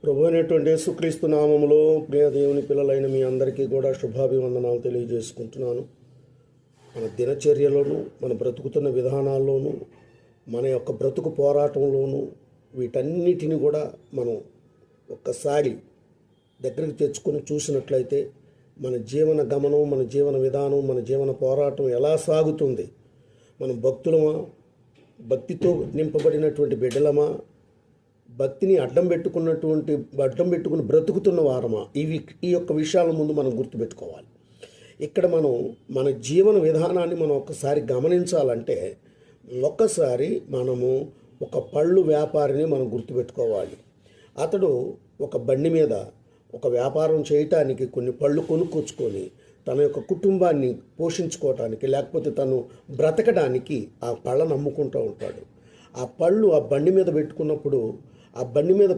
ప్రభు అయినటువంటి యేసుక్రీస్తు నామములో ప్రియ దేవుని పిల్లలైన మీ అందరికీ కూడా శుభాభివందనాలు తెలియజేసుకుంటున్నాను. మన దినచర్యలోను, మన బ్రతుకుతున్న విధానాల్లోనూ, మన యొక్క బ్రతుకు పోరాటంలోనూ వీటన్నిటిని కూడా మనం ఒక్కసారి దగ్గరికి తెచ్చుకొని చూసినట్లయితే మన జీవన గమనం, మన జీవన విధానం, మన జీవన పోరాటం ఎలా సాగుతుంది, మనం భక్తులమా, భక్తితో నింపబడినటువంటి బిడ్డలమా, భక్తిని అడ్డం పెట్టుకుని బ్రతుకుతున్న వారమా, ఈ యొక్క విషయాల ముందు మనం గుర్తుపెట్టుకోవాలి. ఇక్కడ మనం మన జీవన విధానాన్ని మనం ఒక్కసారి గమనించాలంటే ఒక్కసారి మనము ఒక పళ్ళు వ్యాపారిని మనం గుర్తుపెట్టుకోవాలి. అతడు ఒక బండి మీద ఒక వ్యాపారం చేయటానికి కొన్ని పళ్ళు కొనుక్కొచ్చుకొని తన యొక్క కుటుంబాన్ని పోషించుకోవటానికి, లేకపోతే తను బ్రతకడానికి ఆ పళ్ళను అమ్ముకుంటూ ఉంటాడు. ఆ పళ్ళు ఆ బండి మీద పెట్టుకున్నప్పుడు ఆ బండి మీద